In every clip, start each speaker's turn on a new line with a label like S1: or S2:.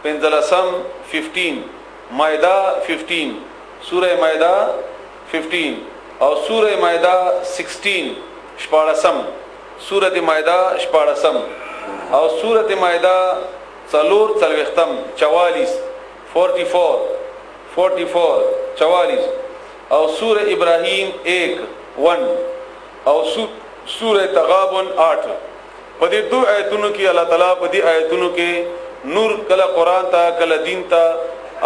S1: پنځلسم 15 مائده 15 سوره مائده 15 او سوره مائده 16 شپاړسم سوره مائده شپاړسم او سوره مائده څلور څلوېښتم 44 44 او سوره ابراهیم 1 او سوره تغابن 8 په دې دوه آیتونو کې الله تعالی په دې آیتونو کې نور کله قران ته کله دین ته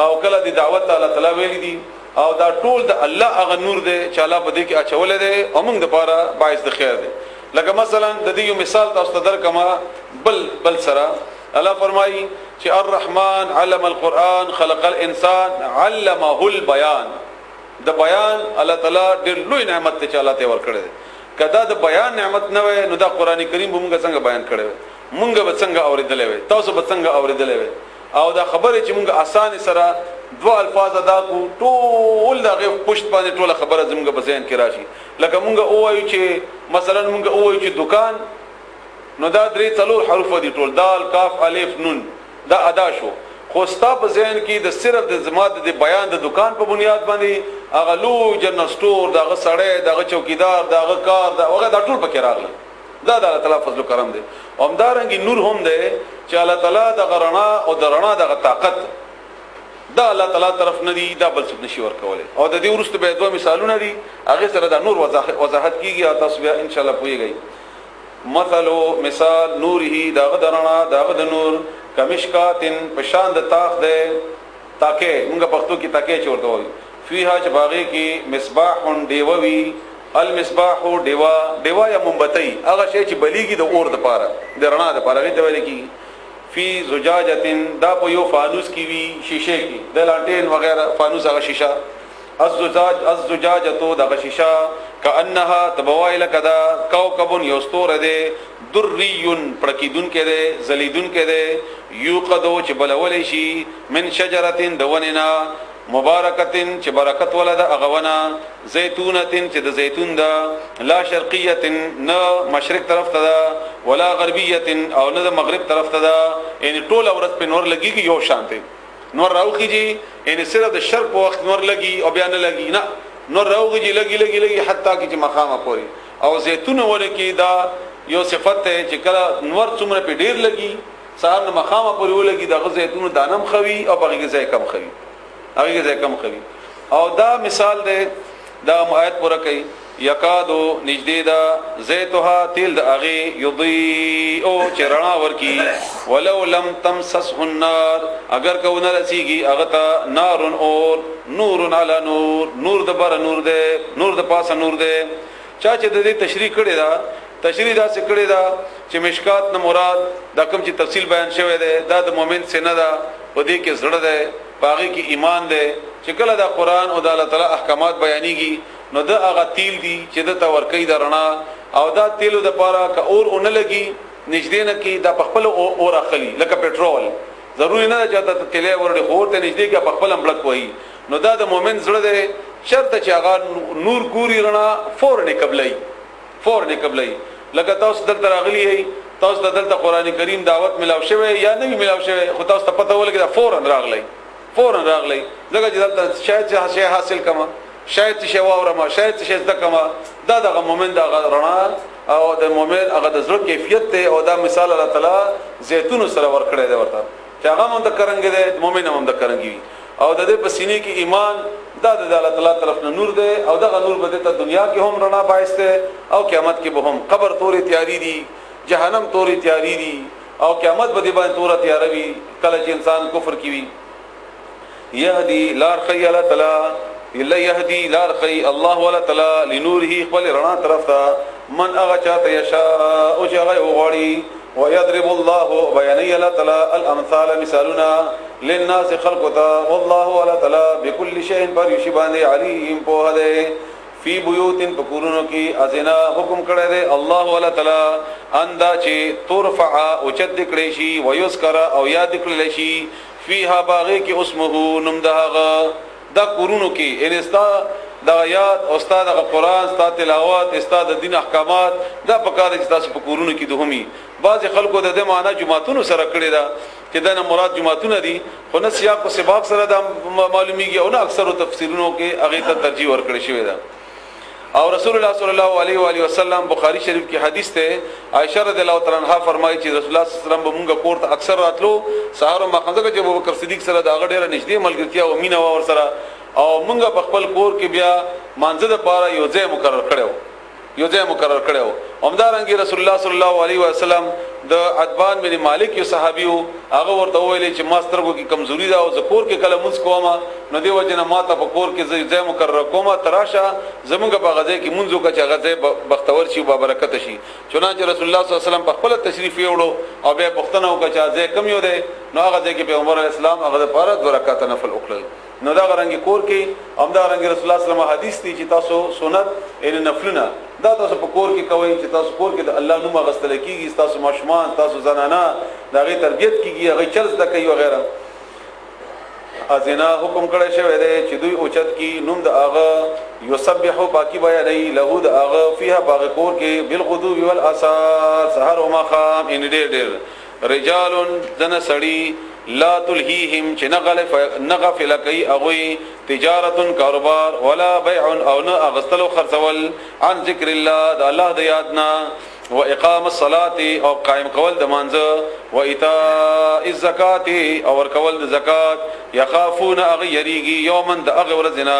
S1: او کله د دعوت ته الله تعالی ویلي دي او دا ټول د الله هغه نور دی چې الله په دې کې اچول دی او موږ د پاره باعث د خیر دی لکه مثلا د دې یو مثال تاسو ته درکما بل سره الله فرمایي چې الرحمن علم القرآن خلق الانسان علمه البيان د بیان الله تعالی ډېر لوی نعمت ته الله ته ورکړي کدا د بیان نعمت نه وي نو دا قران کریم به موږ څنګه بیان کړو موږ به څنګه اوریدلې وي تاسو به څنګه اوریدلې وي او دا خبره چې موږ آسان سره دوه الفاظ ادا کو ټول دغه پښت باندې ټول خبره زموږ په ذهن کې راشي لکه موږ وایو چې مثلا موږ وایو چې دکان نو دا درې څلور حروف دي ټول دال کاف الف نون دا ادا شو خو ستا په ذهن کې د صرف د زماد د بیان د دکان په بنیاد باندې هغه لو جنرال سٹور دغه سړی دغه چوکیدار دغه کار دغه دا ټول پکې راغله دا د الله تعالی فضل و کرم دی همدارنګي نور هم دی چې الله تعالی د غرنا او د رڼا دغه طاقت دا الله تعالی طرف نه دی دا بل څه نشي ورکولای او د دې ورسته به دوه مثالونه دي هغه سره د نور وضاحت کیږي او تاسو بیا ان شاء الله پوهیږئ مثال نوره دغه درنا دغه د نور کمشکاتن پشان د تاخ ده تاکه موږ پښتو کې تاکه چورته وي فيها چې باغې کې مصباح دیووي المصباح دیوا یا مومبتي هغه شی چې بلیږي د اور د پاره د رڼا د پاره دی ویل کی فی زجاجتن دا په یو فانوس کې وی شیشه کې د لانټین وغیرہ فانوس هغه شیشه الزجاجتو دغه شیشه کانها تبوایل کدا کوكب یستور ده دریون پړکیدون کې ده زلیدون کې ده یوقدو چې بلول شي من شجرتين دوننا مبارکتن چې برکت ولده اغونا زيتونتن چې د زيتون ده لا شرقيه نه مشرق طرف ته ده ولا غربيه او نه د مغرب طرف ته ده یعنی ټول اورت په نور لګيږي یو شانته نور راوخیږي یعنی صرف د شرق په وخت نور لګي او بیا نه لګي نه نور راوخیږي لګي حتی چې مخامه پوري او زيتون ولکې دا یو صفت ته چې کله نور څومره په ډیر لګي سهار نه مخامه پوري ولګي د زيتون دانم خوي او بغي ځای کم خوي هغه ځای کم خوي او دا مثال ده دا آیت پورا کوي یکادو نجدی دا زیتها تیل دا اغی یضیئو چرنا ورکی ولو لم تمسسه النار اگر کو نہ رسیگی اغتا نار اور نور علی نور د بر نور دے نور د پاس نور دے چاچه د دې تشریح کړي دا تشریح دا څه کړي دا چې مشکات نه مراد دا کوم چې تفصیل بیان شوی دی دا د مؤمن سینه دا په دې کې زړه ده پاغي کې ایمان ده چې کله دا قران او د الله تعالی احکامات بیانېږي نو دا هغه تیل دي چې د تورکې درنا او دا تیلو د پاره ک اور اون لګي نږدې نه کې دا پخپل اور اخلي لکه پټرول ضروري نه چې دا تیلې ورډي خور ته نږدې کې پخپل امبلک وایي نو دا د مؤمن زړه ده شرط چې هغه نور ګوري رڼا فورن قبلای لکه تاسو دلته راغلي یې تاسو دلته قران کریم دعوت ملاو شوی یا نه ملاو شوی خو تاسو ته پته ولګي دا فورن راغلی زګه چې دلته شاید شی حاصل کما شاید شی واورما شاید شی زده کما دا دغه مؤمن د رڼا او د مؤمن هغه د زړه کیفیت ته او دا مثال الله تعالی زيتون سره ورکړی دی ورته چې هغه هم د کرنګ دی مؤمن هم د کرنګي او د دې په سینې کې ایمان دا د الله تعالی طرف نه نور دی او دغه نور به د دنیا کې هم رڼا باعث دی او قیامت کې به هم قبر تورې تیاری دي جهنم تورې تیاری دي او قیامت به دې باندې تورې تیاری وي کله چې انسان کفر کوي يهدي لار خي الله تعالی الا يهدي لار خي الله ولا تعالی لنوره خپل رڼا طرف ته من هغه چاته یشاء او چې هغه وغواړي ويضرب الله بياني الله تعالی الامثال مثالنا للناس خلقتا والله ولا تعالی بكل شيء بريشبان عليم په هده فی بیوتن پکورونو کی ازنا حکم کړی دی الله ولا تعالی اندا چې ترفع او چد کړي شي ويذكر او یاد کړي شي فیها باغی کی اسمه نم دهغه دا کورونو کې انستا د آیات او استاد د قرآن استاد تلاوت استاد د دین احکامات دا په کار چې تاسو په کورونو کې دوهمي بعض خلکو د دې معنا جمعتونو سره کړی دا چې دا نه مراد جمعتونه دي خو نه سیاق او سباق سره دا معلومیږي او نه اکثر تفسیرونو کې هغه ته ترجیح ورکړی شوی دا او رسول الله صلی الله علیه و آله وسلم بخاری شریف کی حدیث ته عائشہ رضی الله تعالی عنها فرمایي چې رسول الله صلی الله علیه وسلم مونږه کور ته اکثر راتلو سحر او مخزه چې ابوبکر صدیق سره دا غډه نږدې ملګرتیا او مینا ور سره او مونږه په خپل کور کې بیا مانځه د پاره یو ځای مقرر کړو همدارنګه رسول الله صلی الله علیه وسلم د عتبان بن مالک یو صحابیو هغه ورته ویل چې ماسترګو کې کمزوري ده او زکور کې کله مونږ کومه نو دی وجنه ماته په کور کې ځای مقرر کومه تراشه زمونږ په غزه کې مونږ کا چې غزه بختور شي او برکت شي چنانچه رسول الله صلی الله علیه وسلم په خپل تشریف یوړو او به بختنه او کا چې ځای کم یو ده نو هغه ځای کې پیغمبر اسلام هغه لپاره 2 رکعات نفل وکړل نو دا غرانګي کور کې همدارنګه رسول الله صلی الله علیه وسلم حدیث دی چې تاسو سنت ان نفلنا دا تاسو په کور کې کوئ چې تاسو کور کې د الله نوم غستل کیږي تاسو ماشومان تاسو زنانه دغه تربيت کیږي هغه چرز د کوي وغیرہ ازنا حکم کړی شوی دی چې دوی اوچت کی نوم د اغه یسبحو باقی بیانې له د اغه فيها باغ کور کې بالغدو والاسار سحر او مخام ان ډېر رجال دنا سړی لا تلهيهم چې نغفل کوي اغوي تجارت کاروبار ولا بيع او نه اغستلو خرڅول عن ذکر الله د الله د یادنا و اقام الصلاه او قائم کول د مانځه و ایتاء الزکات او ور کول د زکات يخافون اغيريږي یوما د اغه ورځنا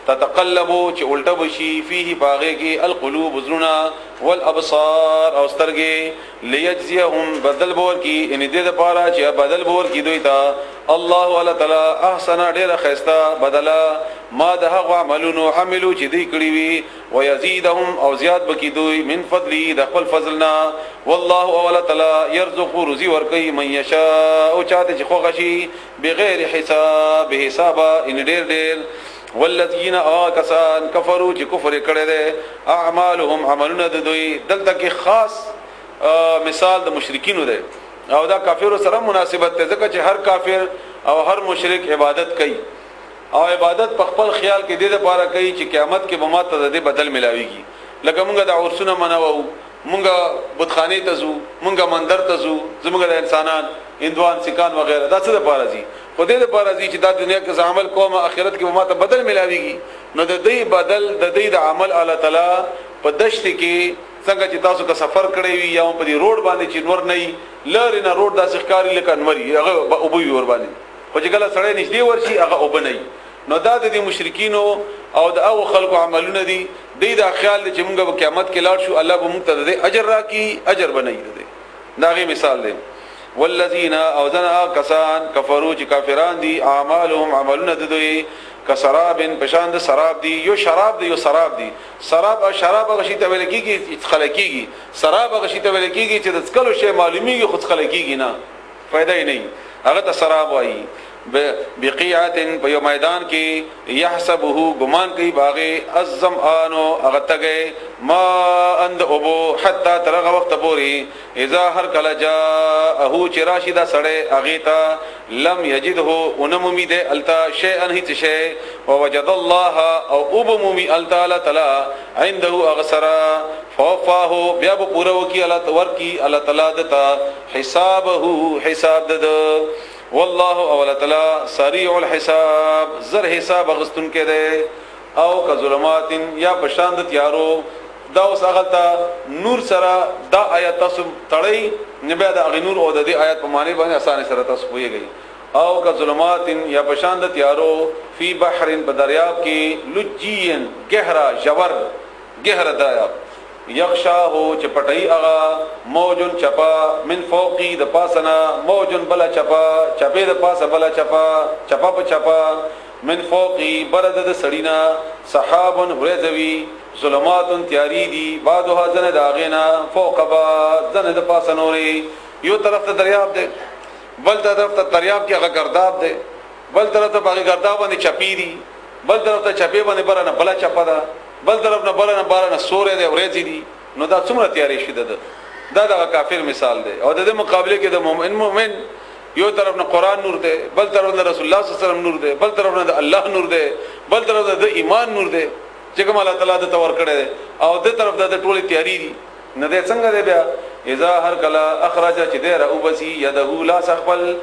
S1: تتقلبوا چې الټه بشي فيه باغه کې القلوب زرنا والابصار او سترګي ليجزيهم بدل بور کې ان دې د پاره چې بدل بور کې دوی ته الله ولا تعالی احسن ډېر خيستا بدلا ما ده هغه عملونو عملو چې دوی کړی وي ويزيدهم او زیات بکی دوی من فضلی د خپل فضلنا والله ولا تعالی يرزق رزق ورکي من يشاء او چاته چې خو غشي بغیر حساب ان ډېر والذین آکسان کفروا چې کفر کړي دي اعمالهم عملونه د دوی دلته کې خاص مثال د مشرکینو دی او دا کافر سره مناسبت ده ځکه چې هر کافر او هر مشرک عبادت کوي او عبادت په خپل خیال کې د لپاره کوي چې قیامت کې به ماته د بدل ملاويږي لکه مونږه د عرسونه مناوو مونږه بتخانه ته زو مونږه مندر ته زو زمونږه د انسانان اندوان سکان وغیرہ دا څه د پاره دي خو دې د پاره دي چې دا دنیا کې عمل کوم آخرت کې به ماته بدل ملاويږي نو د دې بدل د دې د عمل الله تعالی په دشت کې څنګه چې تاسو کا سفر کړی وي یا په دې روډ باندې چې نور نه لارې نه روډ داسې ښکاری لکه انوري هغه او بو ور باندې خو چې کله سړی نږدې ورشي هغه او بنئ نو دا د مشرکینو او د او خلکو عملونه دي د خیال چې موږ په قیامت کې لاړ شو الله به موږ ته د اجر راکړي اجر بنئ دا غي مثال دی والذین او ذنا کسان کفروا چې کافران دي اعمالهم عملونه د دوی کسراب پشان د سراب دی یو شراب دی یو سراب دی سراب او شراب غشي ته ویل کیږي خلکیږي سراب غشي ته ویل کیږي چې د څکلو شی معلومیږي خود خلکیږي نه فائدہ یې نه هغه ته سراب وایي بقیعت په یو میدان کې يحسبه ګمان کوي باغه الظمآن اغتګه ما اند ابو حتا ترغه وخت پوری اذا هر کله جاءه چراشدا سړی اغیتا لم یجده انممی ده التا شیئا هیڅ شی ووجد الله او ابممی التا تعالی عنده اغسرا فوفاه بیا پورا وکي الله تور کی الله تعالی دتا حسابه حساب دد والله اول تعالی سریع الحساب زر حساب غستون کې ده او ک ظلمات یا بشاند تیارو دا اوس غلطه نور سره دا آیات تاسو تړی نبه دا غنور او د دې آیات په معنی باندې اسانه سره تاسو پوهیږئ او ک ظلمات یا بشاند تیارو فی بحر بدریاب کې لجین گہرا جور گہرا دریاب یخشاه چپټای اغا موجن چپا من فوقی د پاسنا موجن بلا چپا چپې د پاسه بلا چپا چپا په چپا من فوقی برد د سړینا سحابن ورزوی ظلمات تیاری دی بعضها زنه داغینا فوق با زنه د پاسه نوري یو طرف ته دریاب دی بل طرف ته دریاب کې هغه گرداب دی بل طرف ته هغه گرداب باندې چپی دی بل طرف ته چپې باندې برنه بلا چپا ده بل طرف نه برنه بارنه سورې دی ورېځي دي نو دا څومره تیاری شي ده دا د کافر مثال دی او د مقابله کې د مؤمن یو طرف نه قران نور دی، بل طرف نه رسول الله صلی الله علیه وسلم نور دی، بل طرف نه الله نور دی، بل طرف نه د ایمان نور دی چې کوم الله تعالی د تور کړی او د طرف د ټوله تیاری دي نه دی څنګه دی بیا اذا هر کلا اخرج چې دی را وبسی يده لا سخبل